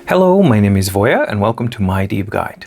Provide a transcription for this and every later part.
Hello, my name is Voya and welcome to my deep guide.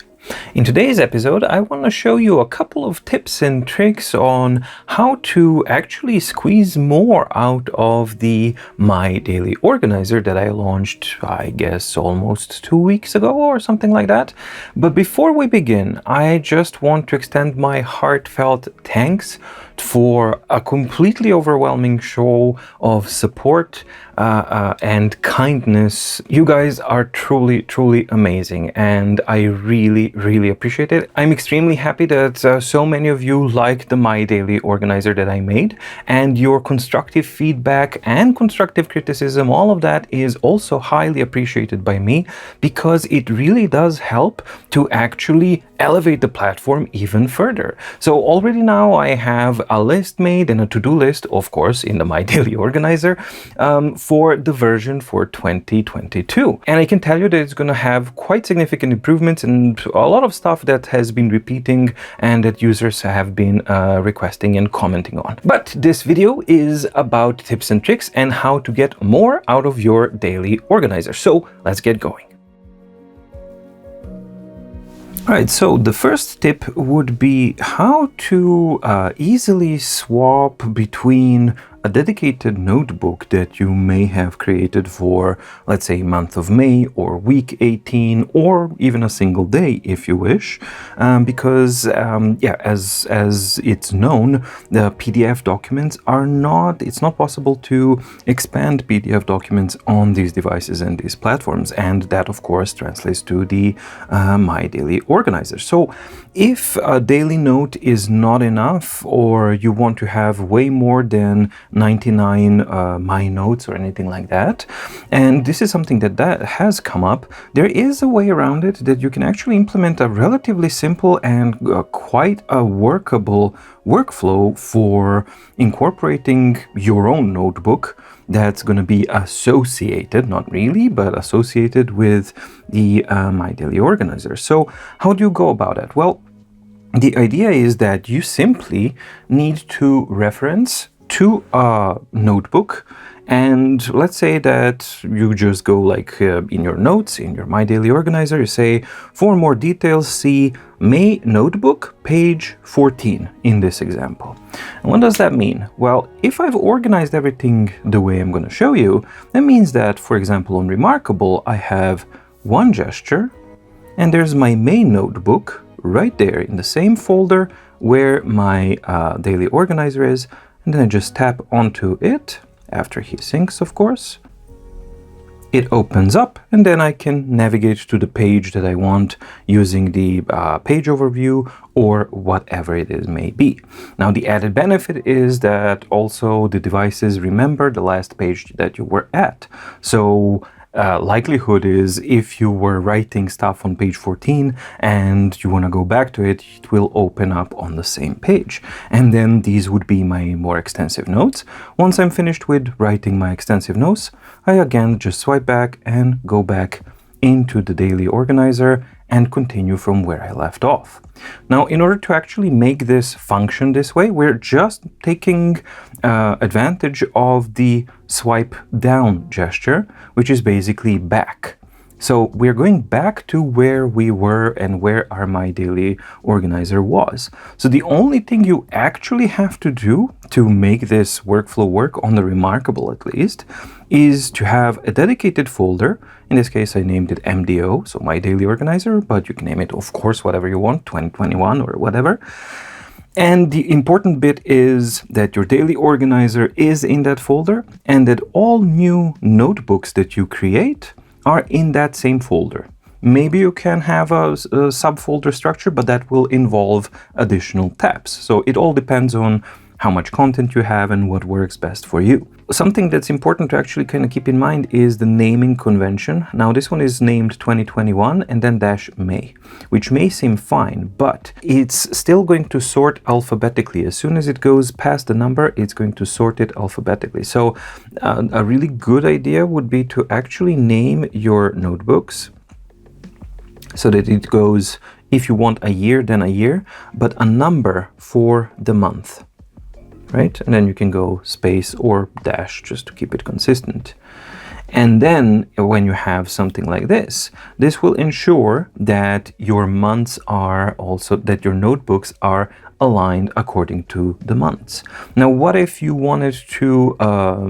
In today's episode, I want to show you a couple of tips and tricks on how to actually squeeze more out of the My Daily Organizer that I launched, I guess, almost 2 weeks ago or something like that. But before we begin, I just want to extend my heartfelt thanks for a completely overwhelming show of support and kindness. You guys are truly amazing, and I really appreciate it. I'm extremely happy that so many of you liked the My Daily Organizer that I made, and your constructive feedback and constructive criticism, all of that is also highly appreciated by me, because it really does help to actually elevate the platform even further. So already now I have a list made and a to-do list, of course, in the My Daily Organizer for the version for 2022. And I can tell you that it's going to have quite significant improvements and a lot of stuff that has been repeating and that users have been requesting and commenting on. But this video is about tips and tricks and how to get more out of your daily organizer. So let's get going. Alright, so the first tip would be how to easily swap between a dedicated notebook that you may have created for, let's say, month of May or week 18 or even a single day if you wish, because as it's known, the PDF documents it's not possible to expand PDF documents on these devices and these platforms, and that of course translates to the My Daily Organizer. So if a daily note is not enough, or you want to have way more than 99 My Notes or anything like that, and this is something that has come up, there is a way around it that you can actually implement a relatively simple and quite a workable workflow for incorporating your own notebook that's going to be associated, not really, but associated with the My Daily Organizer. So how do you go about it? Well, the idea is that you simply need to reference to a notebook, and let's say that you just go like in your notes, in your My Daily Organizer, you say, for more details, see May Notebook, page 14 in this example. And what does that mean? Well, if I've organized everything the way I'm going to show you, that means that, for example, on Remarkabe, I have one gesture, and there's my May Notebook right there in the same folder where my Daily Organizer is. And then I just tap onto it, after he syncs, of course. It opens up, and then I can navigate to the page that I want using the page overview or whatever it is may be. Now, the added benefit is that also the devices remember the last page that you were at. So likelihood is, if you were writing stuff on page 14 and you want to go back to it, it will open up on the same page. And then these would be my more extensive notes. Once I'm finished with writing my extensive notes, I again just swipe back and go back into the Daily Organizer and continue from where I left off. Now, in order to actually make this function this way, we're just taking advantage of the swipe down gesture, which is basically back. So we're going back to where we were and where our My Daily Organizer was. So the only thing you actually have to do to make this workflow work, on the Remarkabe at least, is to have a dedicated folder. In this case, I named it MDO, so My Daily Organizer, but you can name it, of course, whatever you want, 2021 or whatever. And the important bit is that your Daily Organizer is in that folder, and that all new notebooks that you create are in that same folder. Maybe you can have a subfolder structure, but that will involve additional tabs. So it all depends on how much content you have and what works best for you. Something that's important to actually kind of keep in mind is the naming convention. Now, this one is named 2021 and then -May, which may seem fine, but it's still going to sort alphabetically. As soon as it goes past the number, it's going to sort it alphabetically. So a really good idea would be to actually name your notebooks so that it goes, if you want a year, then a year, but a number for the month. Right? And then you can go space or dash just to keep it consistent. And then when you have something like this will ensure that your months are also, that your notebooks are aligned according to the months. Now, what if you wanted to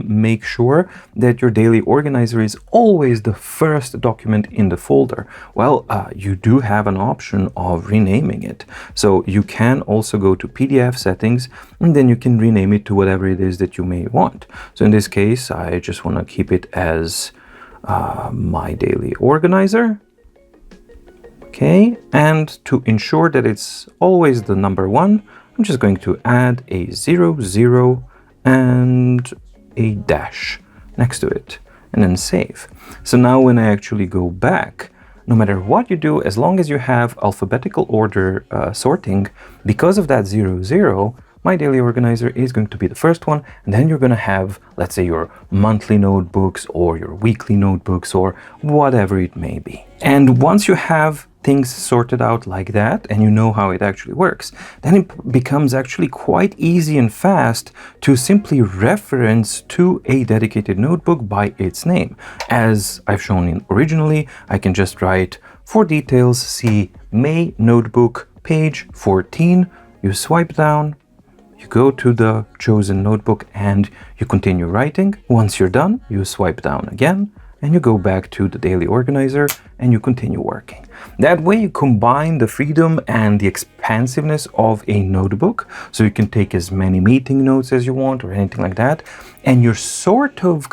make sure that your daily organizer is always the first document in the folder? Well, you do have an option of renaming it. So you can also go to PDF settings, and then you can rename it to whatever it is that you may want. So in this case, I just want to keep it as my daily organizer. Okay, and to ensure that it's always the number 1, I'm just going to add a 00 and a dash next to it, and then save. So now when I actually go back, no matter what you do, as long as you have alphabetical order sorting, because of that 00, my daily organizer is going to be the first one, and then you're going to have, let's say, your monthly notebooks or your weekly notebooks or whatever it may be. And once you have things sorted out like that and you know how it actually works, then it becomes actually quite easy and fast to simply reference to a dedicated notebook by its name. As I've shown in originally, I can just write, for details, see May notebook, page 14. You swipe down, you go to the chosen notebook and you continue writing. Once you're done, you swipe down again and you go back to the daily organizer and you continue working. That way you combine the freedom and the expansiveness of a notebook, so you can take as many meeting notes as you want or anything like that, and you're sort of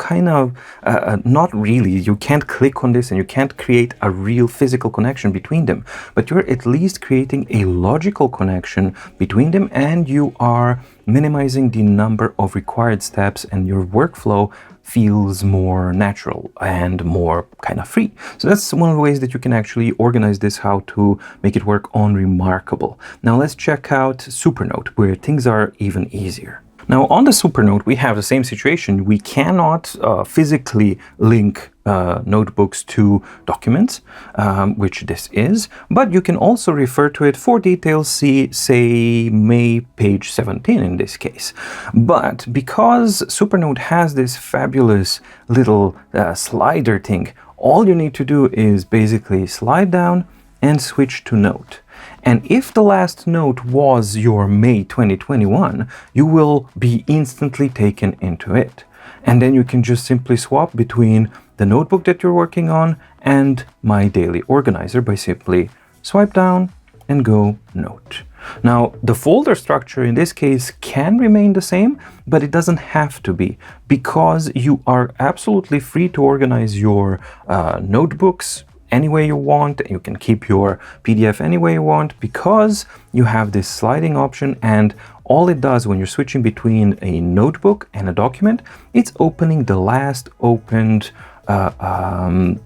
not really, you can't click on this and you can't create a real physical connection between them, but you're at least creating a logical connection between them, and you are minimizing the number of required steps, and your workflow feels more natural and more kind of free. So that's one of the ways that you can actually organize this, how to make it work on Remarkabe. Now let's check out Supernote, where things are even easier. Now on the Supernote, we have the same situation. We cannot physically link notebooks to documents, which this is, but you can also refer to it for details, see, say, May page 17 in this case. But because Supernote has this fabulous little slider thing, all you need to do is basically slide down and switch to Note. And if the last note was your May 2021, you will be instantly taken into it. And then you can just simply swap between the notebook that you're working on and my daily organizer by simply swipe down and go Note. Now, the folder structure in this case can remain the same, but it doesn't have to be, because you are absolutely free to organize your notebooks any way you want. You can keep your PDF any way you want, because you have this sliding option, and all it does when you're switching between a notebook and a document, it's opening the last opened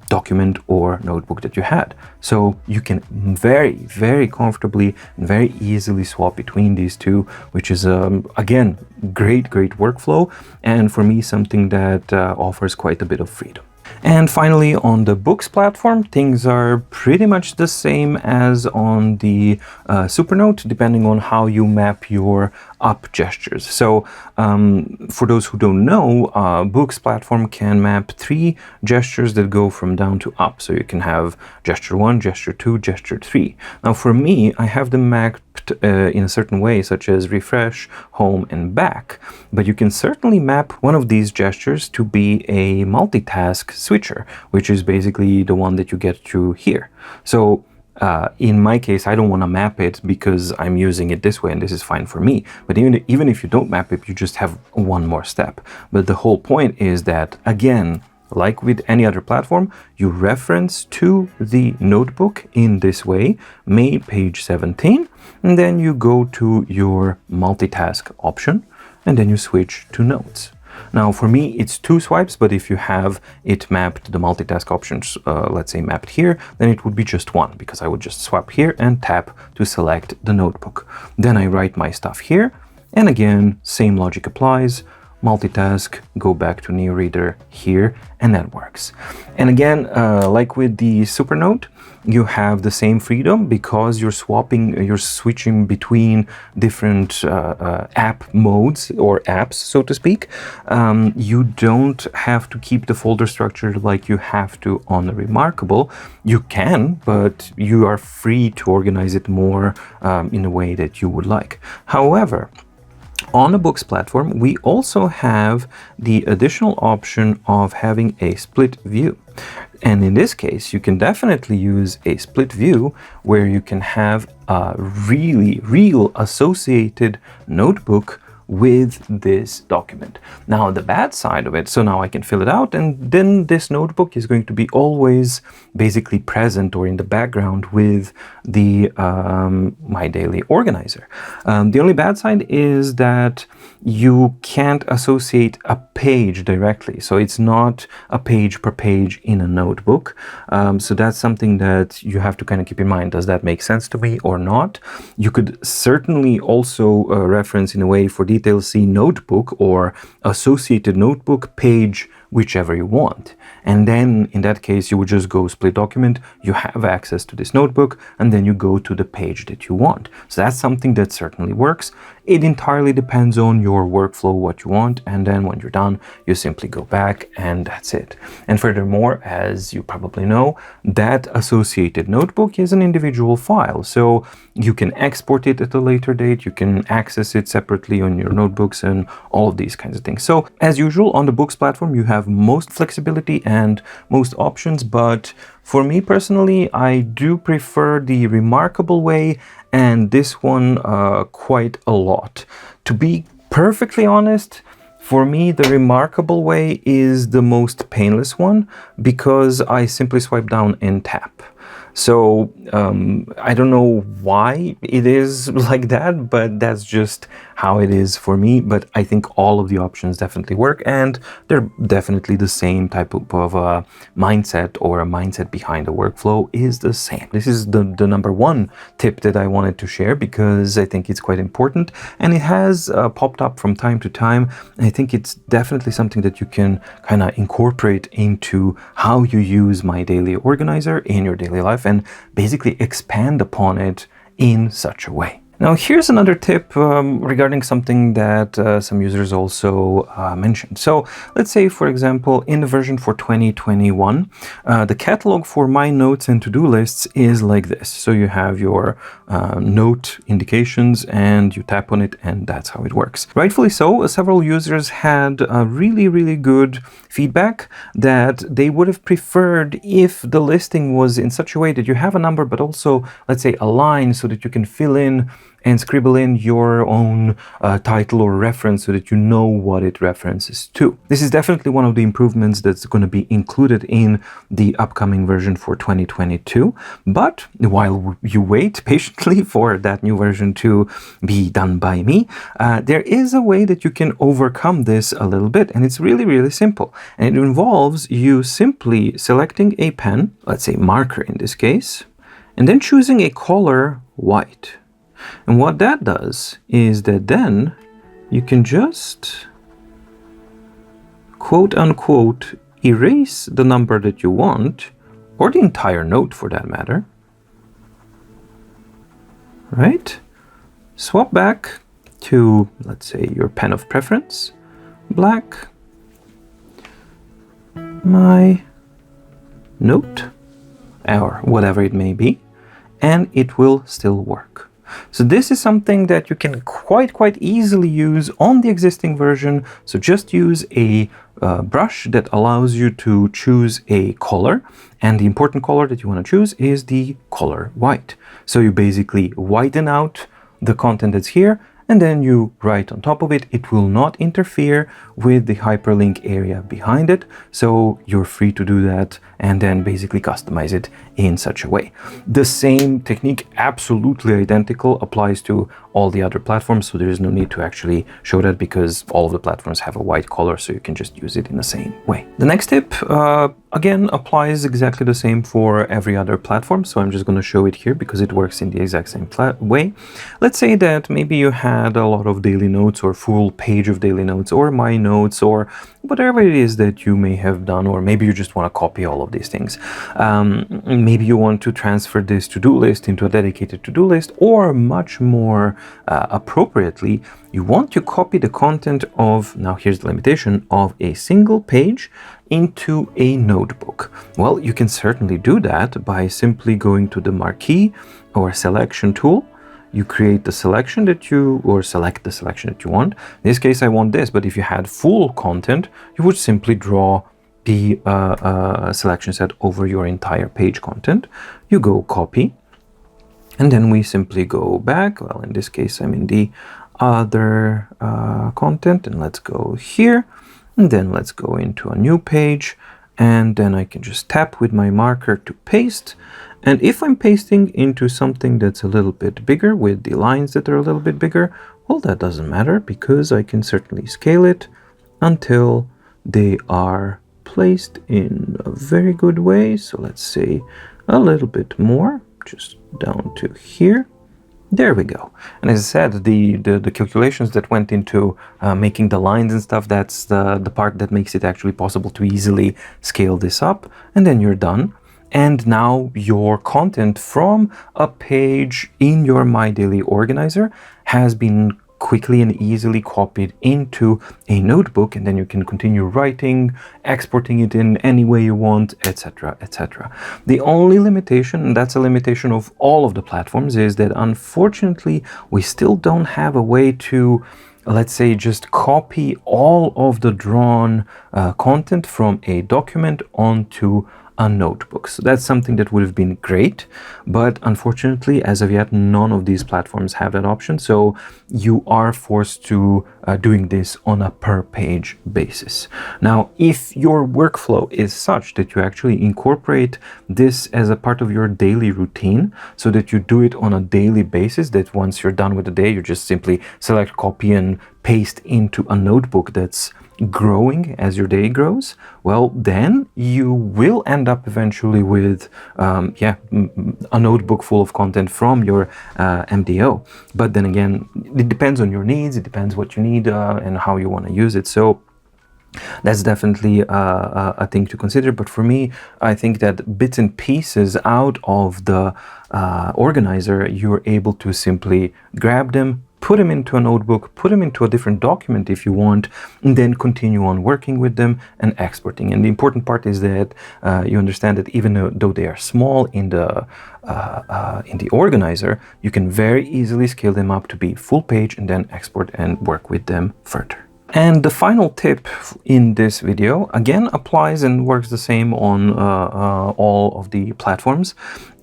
document or notebook that you had. So you can very, very comfortably and very easily swap between these two, which is, again, great workflow, and for me, something that offers quite a bit of freedom. And finally, on the Boox platform, things are pretty much the same as on the Supernote, depending on how you map your up gestures. So for those who don't know, Boox platform can map 3 gestures that go from down to up. So you can have gesture 1, gesture 2, gesture 3. Now for me, I have them mapped in a certain way, such as refresh, home, and back. But you can certainly map one of these gestures to be a multitask switcher, which is basically the one that you get through here. So in my case, I don't want to map it because I'm using it this way and this is fine for me. But even if you don't map it, you just have one more step. But the whole point is that, again, like with any other platform, you reference to the notebook in this way, May page 17, and then you go to your multitask option, and then you switch to Notes. Now for me, it's 2 swipes, but if you have it mapped, the multitask options, let's say mapped here, then it would be just 1, because I would just swipe here and tap to select the notebook. Then I write my stuff here, and again, same logic applies. multitask, go back to Neo Reader here, and that works. And again, like with the Supernote, you have the same freedom because you're switching between different app modes or apps, so to speak. You don't have to keep the folder structure like you have to on the Remarkable. You can, but you are free to organize it more in a way that you would like. However, on the Boox platform, we also have the additional option of having a split view. And in this case, you can definitely use a split view where you can have a real associated notebook with this document. Now, the bad side of it, so now I can fill it out, and then this notebook is going to be always basically present or in the background with the My Daily Organizer. The only bad side is that you can't associate a page directly. So it's not a page per page in a notebook. So that's something that you have to kind of keep in mind. Does that make sense to me or not? You could certainly also reference in a way for details, see notebook or associated notebook page, whichever you want. And then in that case, you would just go split document, you have access to this notebook, and then you go to the page that you want. So that's something that certainly works. It entirely depends on your workflow, what you want, and then when you're done, you simply go back and that's it. And furthermore, as you probably know, that associated notebook is an individual file. So you can export it at a later date, you can access it separately on your notebooks and all of these kinds of things. So as usual, on the Boox platform, you have most flexibility and most options, but for me personally, I do prefer the Remarkable way and this one quite a lot. To be perfectly honest, for me, the Remarkable way is the most painless one because I simply swipe down and tap. So I don't know why it is like that, but that's just how it is for me. But I think all of the options definitely work, and they're definitely the same type of mindset, or a mindset behind the workflow is the same. This is the number one tip that I wanted to share because I think it's quite important, and it has popped up from time to time. I think it's definitely something that you can kind of incorporate into how you use My Daily Organizer in your daily life and basically expand upon it in such a way. Now, here's another tip regarding something that some users also mentioned. So let's say, for example, in the version for 2021, the catalog for My Notes and to-do lists is like this. So you have your note indications and you tap on it, and that's how it works. Rightfully so, several users had really good feedback that they would have preferred if the listing was in such a way that you have a number, but also, let's say, a line so that you can fill in and scribble in your own title or reference so that you know what it references to. This is definitely one of the improvements that's going to be included in the upcoming version for 2022. But while you wait patiently for that new version to be done by me, there is a way that you can overcome this a little bit, and it's really simple. And it involves you simply selecting a pen, let's say marker in this case, and then choosing a color white. And what that does is that then you can just quote unquote erase the number that you want, or the entire note for that matter, right? Swap back to, let's say, your pen of preference, black, My Note, or whatever it may be, and it will still work. So this is something that you can quite easily use on the existing version. So just use a brush that allows you to choose a color, and the important color that you want to choose is the color white. So you basically whiten out the content that's here, and then you write on top of it. It will not interfere with the hyperlink area behind it, so you're free to do that and then basically customize it in such a way. The same technique, absolutely identical, applies to all the other platforms, so there is no need to actually show that because all of the platforms have a white color, so you can just use it in the same way. The next tip Again, applies exactly the same for every other platform, so I'm just going to show it here because it works in the exact same way. Let's say that maybe you had a lot of daily notes or full page of daily notes or my notes or whatever it is that you may have done, or maybe you just want to copy all of these things. Maybe you want to transfer this to-do list into a dedicated to-do list, or much more appropriately, you want to copy the content of, now here's the limitation, of a single page into a notebook. Well, you can certainly do that by simply going to the marquee or selection tool. You create the selection that you, or select the selection that you want. In this case, I want this, but if you had full content, you would simply draw the selection set over your entire page content. You go copy, and then we simply go back. Well, in this case, I'm in the other content, and let's go here. And then let's go into a new page, and then I can just tap with my marker to paste. And if I'm pasting into something that's a little bit bigger with the lines that are a little bit bigger, well, that doesn't matter because I can certainly scale it until they are placed in a very good way. So let's say a little bit more, just down to here. There we go. And as I said, the calculations that went into making the lines and stuff, that's the part that makes it actually possible to easily scale this up. And then you're done. And now your content from a page in your My Daily Organizer has been quickly and easily copied into a notebook, and then you can continue writing, exporting it in any way you want, etc., etc. The only limitation, and that's a limitation of all of the platforms, is that unfortunately we still don't have a way to, let's say, just copy all of the drawn content from a document onto a notebook. So that's something that would have been great, but unfortunately, as of yet, none of these platforms have that option. So you are forced to doing this on a per page basis. Now, if your workflow is such that you actually incorporate this as a part of your daily routine, so that you do it on a daily basis, that once you're done with the day, you just simply select, copy, and paste into a notebook that's growing as your day grows, well, then you will end up eventually with a notebook full of content from your MDO. But then again, it depends on your needs, it depends what you need and how you want to use it. So that's definitely a thing to consider. But for me, I think that bits and pieces out of the organizer, you're able to simply grab them, put them into a notebook, put them into a different document if you want, and then continue on working with them and exporting. And the important part is that you understand that even though they are small in the organizer, you can very easily scale them up to be full page and then export and work with them further. And the final tip in this video, again, applies and works the same on all of the platforms.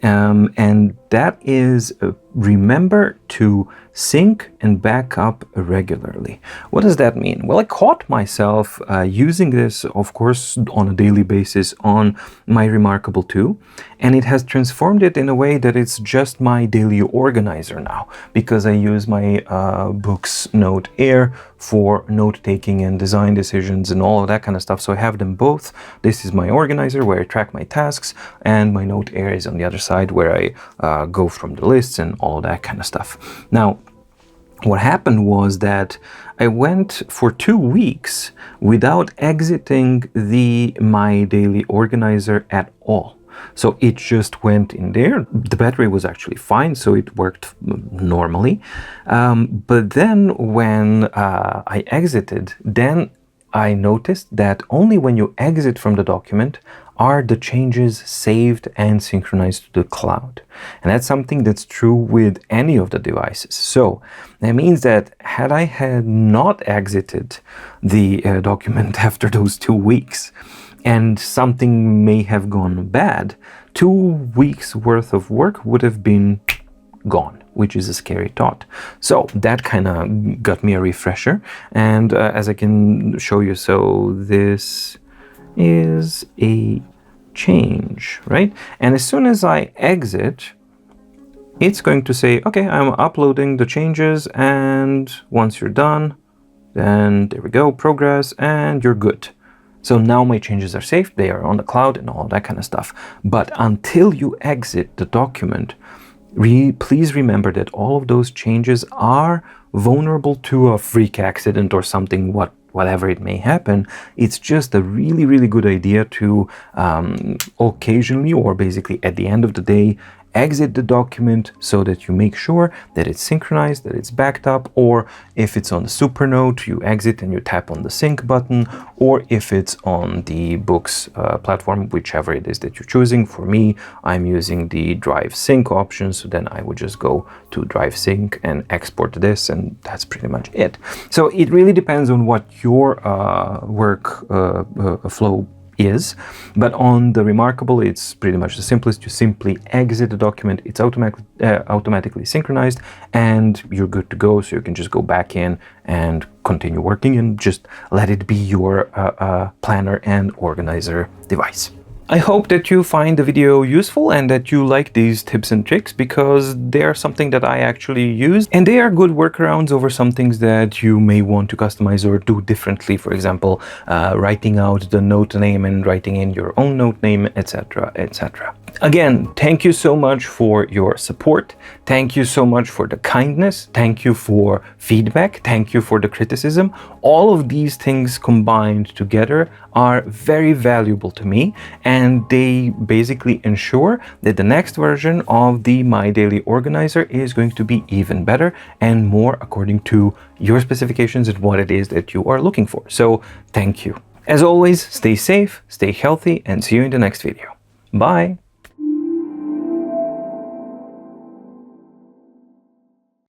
And that is remember to sync and back up regularly. What does that mean? Well, I caught myself using this, of course, on a daily basis on my Remarkabe 2, and it has transformed it in a way that it's just my daily organizer now, because I use my Boox Note Air for note-taking and design decisions and all of that kind of stuff. So I have them both. This is my organizer where I track my tasks, and my Note Air is on the other side where I go from the lists and all of that kind of stuff. Now, what happened was that I went for 2 weeks without exiting my daily organizer at all. So it just went in there. The battery was actually fine, so it worked normally. But then when I exited, then I noticed that only when you exit from the document are the changes saved and synchronized to the cloud. And that's something that's true with any of the devices. So that means that had I not exited the document after those 2 weeks, and something may have gone bad, 2 weeks worth of work would have been gone, which is a scary thought. So that kind of got me a refresher. And as I can show you, so this is a change, right? And as soon as I exit, it's going to say, okay, I'm uploading the changes, and once you're done, then there we go, progress, and you're good. So now my changes are safe, they are on the cloud and all that kind of stuff. But until you exit the document, please remember that all of those changes are vulnerable to a freak accident or something, whatever it may happen. It's just a really, really good idea to occasionally, or basically at the end of the day, exit the document so that you make sure that it's synchronized, that it's backed up, or if it's on the Supernote, you exit and you tap on the sync button, or if it's on the Boox platform, whichever it is that you're choosing. For me, I'm using the Drive Sync option, so then I would just go to Drive Sync and export this, and that's pretty much it. So it really depends on what your work flow is, but on the Remarkabe, it's pretty much the simplest. You simply exit the document, it's automatically synchronized, and you're good to go. So you can just go back in and continue working and just let it be your planner and organizer device. I hope that you find the video useful and that you like these tips and tricks, because they are something that I actually use, and they are good workarounds over some things that you may want to customize or do differently. For example, writing out the note name and writing in your own note name, etc., etc. Again, thank you so much for your support. Thank you so much for the kindness. Thank you for feedback. Thank you for the criticism. All of these things combined together are very valuable to me, and they basically ensure that the next version of the My Daily Organizer is going to be even better and more according to your specifications and what it is that you are looking for. So thank you. As always, stay safe, stay healthy, and see you in the next video. Bye!